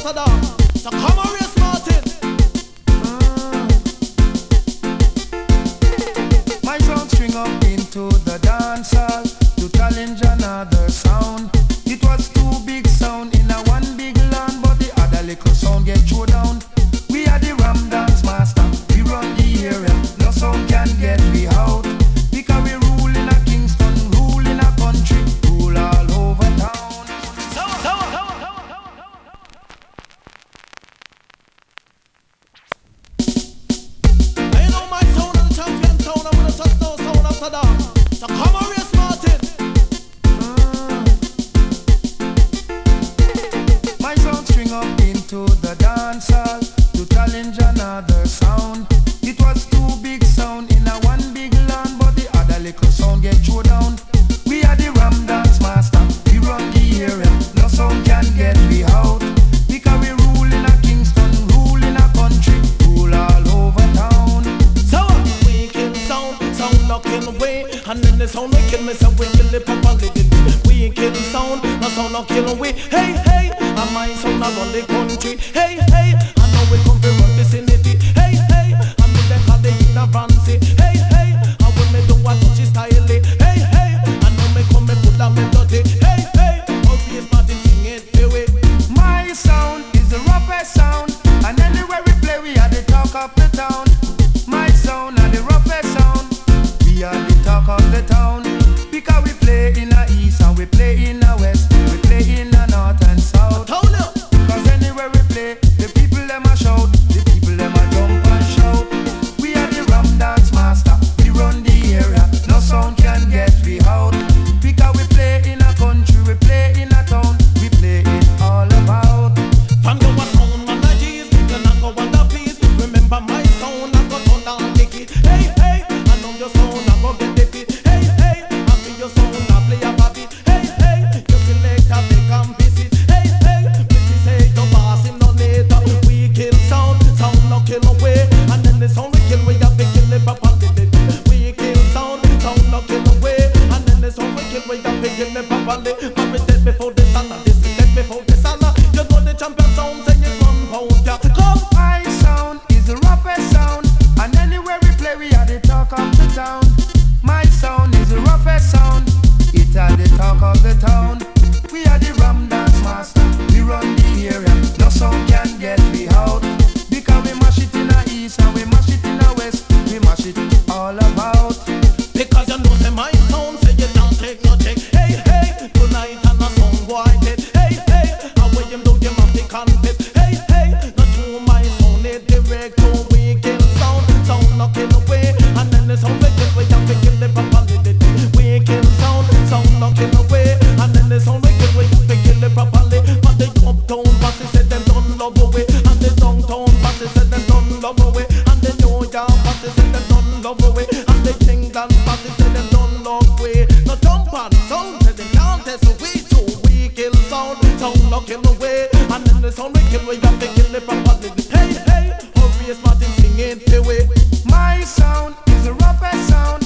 after that. So come on, Horace Martin. My sound string up into the dance hall to challenge another sound. It was two big sound in a one big land, but the other little sound get thrown down. We are the Ram Dance Master, we run the area, no sound can get we out. Because we rule in a Kingston, rule in a country, rule all over town. I know my sound and the champion sound, I'm gonna touch no sound after that. So come on, Horace Martin. My sound string up into the dance hall to challenge another sound. It was two big sound in a one big land, but the other little sound get thrown down. We are the Ram Dance Master, we run the area, no sound can get we out. Because we rule in a Kingston, rule in a country, rule all over town. So we kill sound knocking away, and then the sound we kill me, so we kill it properly. We kill sound, no sound not kill away. Hey, hey, and my sound I run the country. Hey, hey, I know we come from run vicinity. Hey, hey, and me them call the ignorance. Hey, hey, and when me do a touchy style. Hey, hey, I know me come me put down me dirty. Hey, hey, Horace Martin sing it away. My sound is the roughest sound, and anywhere we play we are the talk of the town. My sound are the roughest sound, we are the talk of the town. Because we play in the east and we play in the west, we play in the north and south. Cause anywhere we play, the people them a shout, the people them a jump and shout. We are the Ram Dance Master, we run the area, no sound can get we out. Because we play in a country, we play in a town, we play it all about. From your sound man a G's, you not go wonder please. Remember my sound, I got on down the key. Hey, hey, I know your sound, I go get the beat. Hey, hey, I feel your sound, I play a baby. Hey, hey, you select a big and visit. Hey, hey, Missy say your boss him no later. We kill sound no kill away. And then the sound we kill, we have to kill it properly. We kill sound no kill away. And then the sound we kill, we have to kill it properly. But we dead before the sun, this is dead before the sun. You know the champion sound, say you run round ya. Come! My sound is the roughest sound, and anywhere we play we are the talk of the town. My sound is the roughest sound, it are the talk of the town. We are the Ram Dance Master, we run the area, no sound can get we out. Because we mash it in the east and we mash it in the west, we mash it all about. Because you know say my sound, say you don't take no check. Hey, hey, tonight and a song boy dead. Hey, hey, and when you do you have the confess. Hey, hey, not to my sound, it direct to we kill sound no kill away. And then the sound we kill, we have to kill the properly. We kill sound no kill away. And then the sound we kill, we have to kill it properly. But the uptown bosses said them don't love away. And the downtown bosses said them don't love away. And the New York bosses said them don't love away. And the England bosses said them don't love away. No jump on sound, said them can't test we too. We kill sound no kill away. And then the sound we kill, we have to kill it properly. Hey, hey, Horace Martin sing it away. My sound is the roughest sound,